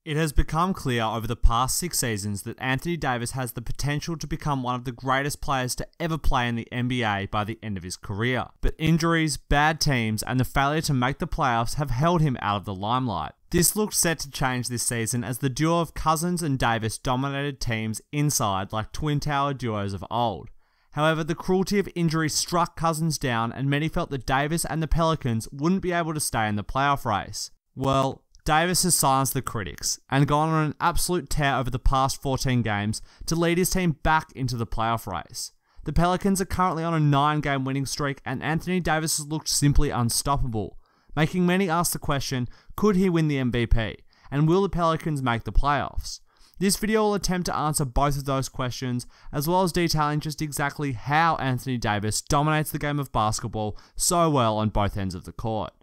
It has become clear over the past 6 seasons that Anthony Davis has the potential to become one of the greatest players to ever play in the NBA by the end of his career. But injuries, bad teams, and the failure to make the playoffs have held him out of the limelight. This looked set to change this season as the duo of Cousins and Davis dominated teams inside like twin tower duos of old. However, the cruelty of injury struck Cousins down, and many felt that Davis and the Pelicans wouldn't be able to stay in the playoff race. Well, Davis has silenced the critics and gone on an absolute tear over the past 14 games to lead his team back into the playoff race. The Pelicans are currently on a 9-game winning streak, and Anthony Davis has looked simply unstoppable, making many ask the question, could he win the MVP, and will the Pelicans make the playoffs? This video will attempt to answer both of those questions, as well as detailing just exactly how Anthony Davis dominates the game of basketball so well on both ends of the court.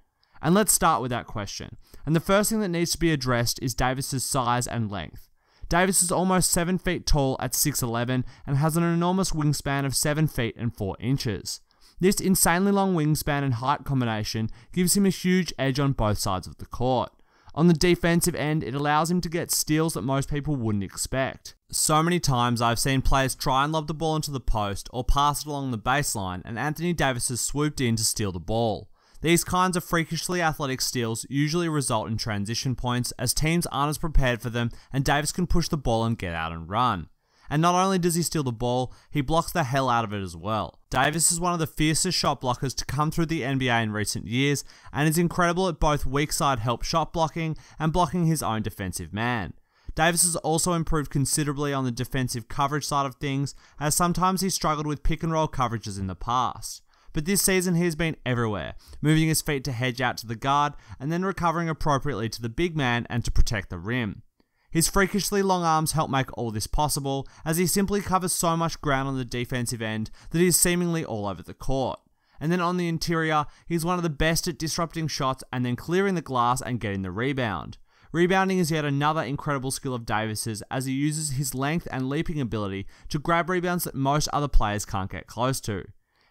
And let's start with that question. And the first thing that needs to be addressed is Davis's size and length. Davis is almost 7 feet tall at 6'11" and has an enormous wingspan of 7 feet and 4 inches. This insanely long wingspan and height combination gives him a huge edge on both sides of the court. On the defensive end, it allows him to get steals that most people wouldn't expect. So many times I've seen players try and lob the ball into the post or pass it along the baseline, and Anthony Davis has swooped in to steal the ball. These kinds of freakishly athletic steals usually result in transition points, as teams aren't as prepared for them, and Davis can push the ball and get out and run. And not only does he steal the ball, he blocks the hell out of it as well. Davis is one of the fiercest shot blockers to come through the NBA in recent years, and is incredible at both weak side help shot blocking and blocking his own defensive man. Davis has also improved considerably on the defensive coverage side of things, as sometimes he struggled with pick and roll coverages in the past. But this season he has been everywhere, moving his feet to hedge out to the guard, and then recovering appropriately to the big man and to protect the rim. His freakishly long arms help make all this possible, as he simply covers so much ground on the defensive end that he is seemingly all over the court. And then on the interior, he's one of the best at disrupting shots and then clearing the glass and getting the rebound. Rebounding is yet another incredible skill of Davis's, as he uses his length and leaping ability to grab rebounds that most other players can't get close to.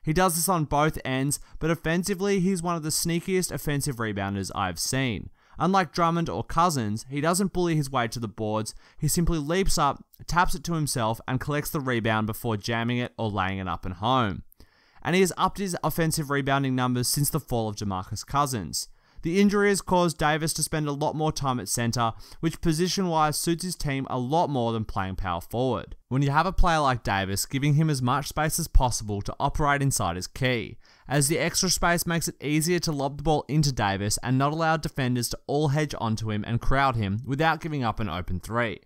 He does this on both ends, but offensively he's one of the sneakiest offensive rebounders I've seen. Unlike Drummond or Cousins, he doesn't bully his way to the boards, he simply leaps up, taps it to himself, and collects the rebound before jamming it or laying it up and home. And he has upped his offensive rebounding numbers since the fall of DeMarcus Cousins. The injury has caused Davis to spend a lot more time at center, which position-wise suits his team a lot more than playing power forward. When you have a player like Davis, giving him as much space as possible to operate inside is key, as the extra space makes it easier to lob the ball into Davis and not allow defenders to all hedge onto him and crowd him without giving up an open three.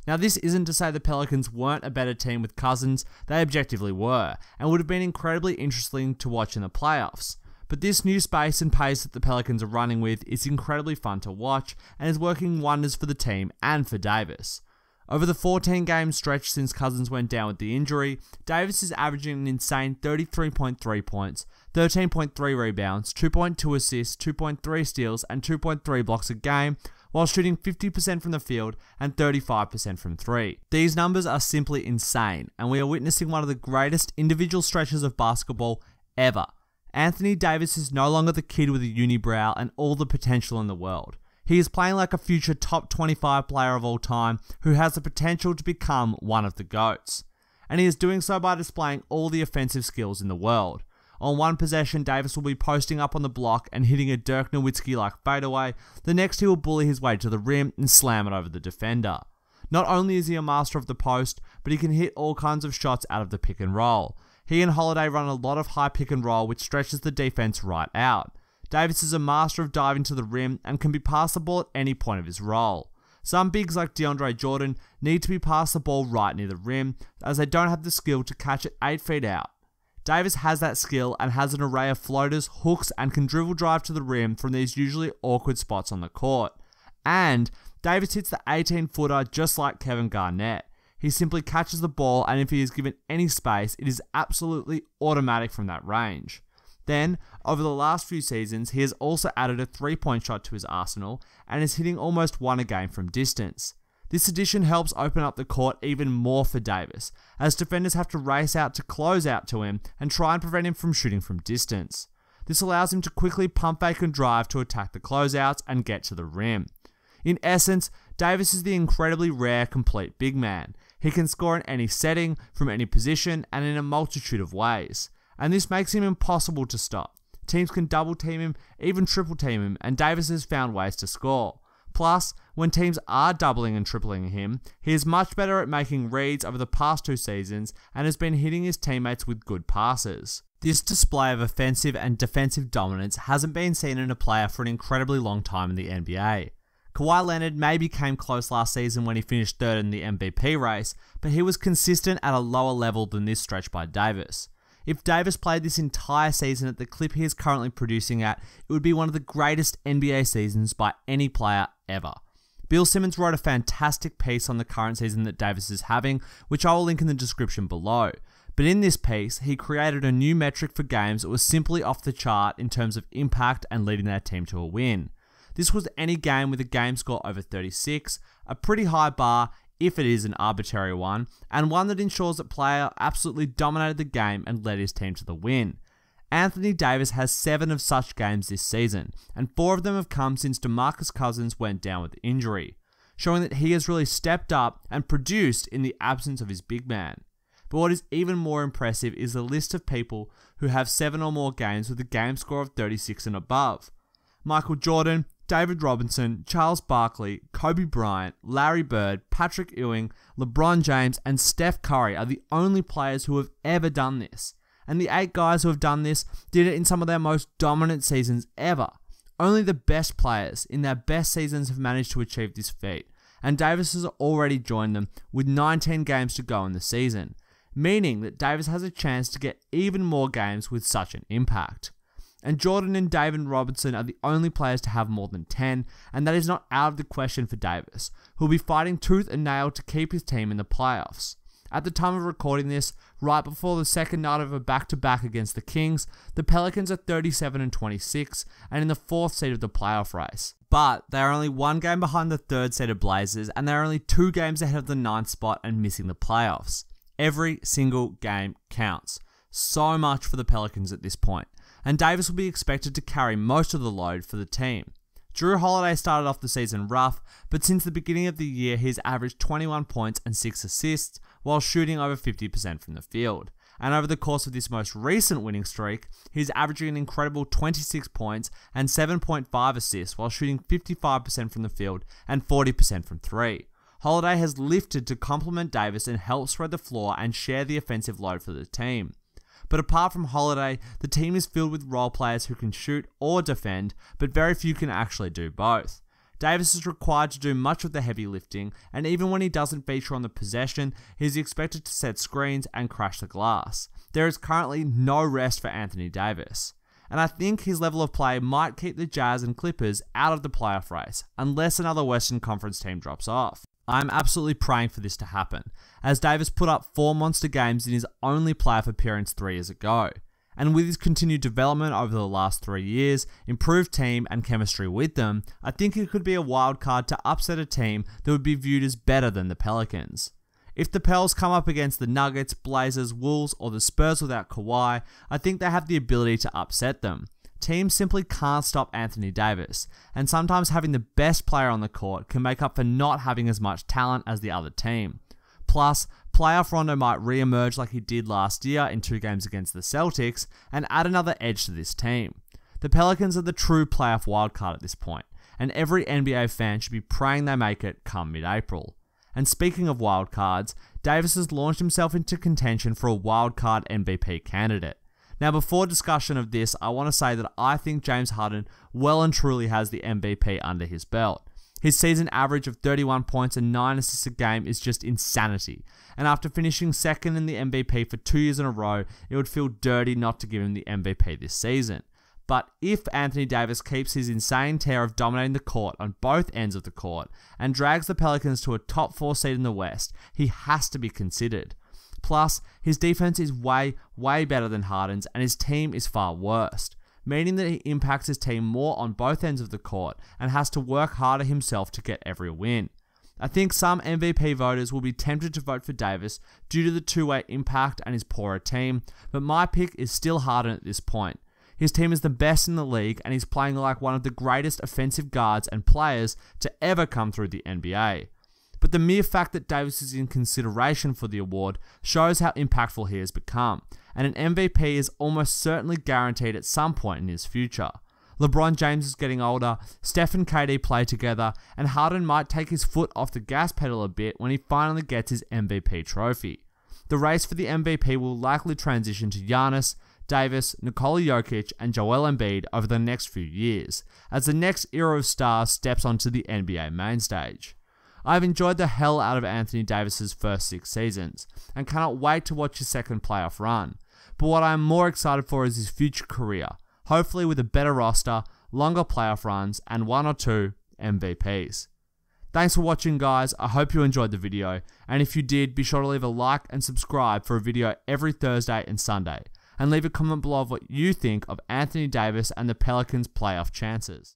Now, this isn't to say the Pelicans weren't a better team with Cousins, they objectively were, and would have been incredibly interesting to watch in the playoffs. But this new space and pace that the Pelicans are running with is incredibly fun to watch and is working wonders for the team and for Davis. Over the 14-game stretch since Cousins went down with the injury, Davis is averaging an insane 33.3 points, 13.3 rebounds, 2.2 assists, 2.3 steals, and 2.3 blocks a game, while shooting 50% from the field and 35% from 3. These numbers are simply insane, and we are witnessing one of the greatest individual stretches of basketball ever. Anthony Davis is no longer the kid with a unibrow and all the potential in the world. He is playing like a future top 25 player of all time who has the potential to become one of the GOATs. And he is doing so by displaying all the offensive skills in the world. On one possession, Davis will be posting up on the block and hitting a Dirk Nowitzki-like fadeaway. The next, he will bully his way to the rim and slam it over the defender. Not only is he a master of the post, but he can hit all kinds of shots out of the pick and roll. He and Holiday run a lot of high pick and roll, which stretches the defense right out. Davis is a master of diving to the rim and can be passed the ball at any point of his role. Some bigs like DeAndre Jordan need to be passed the ball right near the rim, as they don't have the skill to catch it 8 feet out. Davis has that skill and has an array of floaters, hooks, and can dribble drive to the rim from these usually awkward spots on the court. And Davis hits the 18-footer just like Kevin Garnett. He simply catches the ball, and if he is given any space, it is absolutely automatic from that range. Then, over the last few seasons, he has also added a 3-point shot to his arsenal, and is hitting almost 1 a game from distance. This addition helps open up the court even more for Davis, as defenders have to race out to close out to him and try and prevent him from shooting from distance. This allows him to quickly pump fake and drive to attack the closeouts and get to the rim. In essence, Davis is the incredibly rare complete big man. He can score in any setting, from any position, and in a multitude of ways. And this makes him impossible to stop. Teams can double team him, even triple team him, and Davis has found ways to score. Plus, when teams are doubling and tripling him, he is much better at making reads over the past 2 seasons and has been hitting his teammates with good passes. This display of offensive and defensive dominance hasn't been seen in a player for an incredibly long time in the NBA. Kawhi Leonard maybe came close last season when he finished 3rd in the MVP race, but he was consistent at a lower level than this stretch by Davis. If Davis played this entire season at the clip he is currently producing at, it would be one of the greatest NBA seasons by any player ever. Bill Simmons wrote a fantastic piece on the current season that Davis is having, which I will link in the description below. But in this piece, he created a new metric for games that was simply off the chart in terms of impact and leading their team to a win. This was any game with a game score over 36, a pretty high bar if it is an arbitrary one, and one that ensures that player absolutely dominated the game and led his team to the win. Anthony Davis has 7 of such games this season, and 4 of them have come since DeMarcus Cousins went down with injury, showing that he has really stepped up and produced in the absence of his big man. But what is even more impressive is the list of people who have 7 or more games with a game score of 36 and above. Michael Jordan, David Robinson, Charles Barkley, Kobe Bryant, Larry Bird, Patrick Ewing, LeBron James, and Steph Curry are the only players who have ever done this. And the 8 guys who have done this did it in some of their most dominant seasons ever. Only the best players in their best seasons have managed to achieve this feat, and Davis has already joined them with 19 games to go in the season, meaning that Davis has a chance to get even more games with such an impact. And Jordan and David Robinson are the only players to have more than 10, and that is not out of the question for Davis, who will be fighting tooth and nail to keep his team in the playoffs. At the time of recording this, right before the second night of a back-to-back against the Kings, the Pelicans are 37-26 and in the 4th seed of the playoff race. But they are only 1 game behind the 3rd seeded Blazers, and they are only 2 games ahead of the 9th spot and missing the playoffs. Every single game counts. So much for the Pelicans at this point, and Davis will be expected to carry most of the load for the team. Jrue Holiday started off the season rough, but since the beginning of the year he's averaged 21 points and 6 assists while shooting over 50% from the field. And over the course of this most recent winning streak, he's averaging an incredible 26 points and 7.5 assists while shooting 55% from the field and 40% from 3. Holiday has lifted to complement Davis and help spread the floor and share the offensive load for the team. But apart from Holiday, the team is filled with role players who can shoot or defend, but very few can actually do both. Davis is required to do much of the heavy lifting, and even when he doesn't feature on the possession, he is expected to set screens and crash the glass. There is currently no rest for Anthony Davis. And I think his level of play might keep the Jazz and Clippers out of the playoff race, unless another Western Conference team drops off. I'm absolutely praying for this to happen, as Davis put up 4 monster games in his only playoff appearance 3 years ago. And with his continued development over the last 3 years, improved team and chemistry with them, I think he could be a wild card to upset a team that would be viewed as better than the Pelicans. If the Pels come up against the Nuggets, Blazers, Wolves, or the Spurs without Kawhi, I think they have the ability to upset them. Teams simply can't stop Anthony Davis, and sometimes having the best player on the court can make up for not having as much talent as the other team. Plus, playoff Rondo might re-emerge like he did last year in 2 games against the Celtics and add another edge to this team. The Pelicans are the true playoff wildcard at this point, and every NBA fan should be praying they make it come mid-April. And speaking of wildcards, Davis has launched himself into contention for a wildcard MVP candidate. Now, before discussion of this, I want to say that I think James Harden well and truly has the MVP under his belt. His season average of 31 points and 9 assists a game is just insanity, and after finishing second in the MVP for 2 years in a row, it would feel dirty not to give him the MVP this season. But if Anthony Davis keeps his insane tear of dominating the court on both ends of the court and drags the Pelicans to a top 4 seed in the West, he has to be considered. Plus, his defense is way better than Harden's, and his team is far worse, meaning that he impacts his team more on both ends of the court and has to work harder himself to get every win. I think some MVP voters will be tempted to vote for Davis due to the two-way impact and his poorer team, but my pick is still Harden at this point. His team is the best in the league, and he's playing like one of the greatest offensive guards and players to ever come through the NBA. But the mere fact that Davis is in consideration for the award shows how impactful he has become, and an MVP is almost certainly guaranteed at some point in his future. LeBron James is getting older, Steph and KD play together, and Harden might take his foot off the gas pedal a bit when he finally gets his MVP trophy. The race for the MVP will likely transition to Giannis, Davis, Nikola Jokic, and Joel Embiid over the next few years, as the next era of stars steps onto the NBA main stage. I've enjoyed the hell out of Anthony Davis's first 6 seasons, and cannot wait to watch his second playoff run. But what I am more excited for is his future career, hopefully with a better roster, longer playoff runs, and 1 or 2 MVPs. Thanks for watching, guys. I hope you enjoyed the video, and if you did, be sure to leave a like and subscribe for a video every Thursday and Sunday, and leave a comment below of what you think of Anthony Davis and the Pelicans' playoff chances.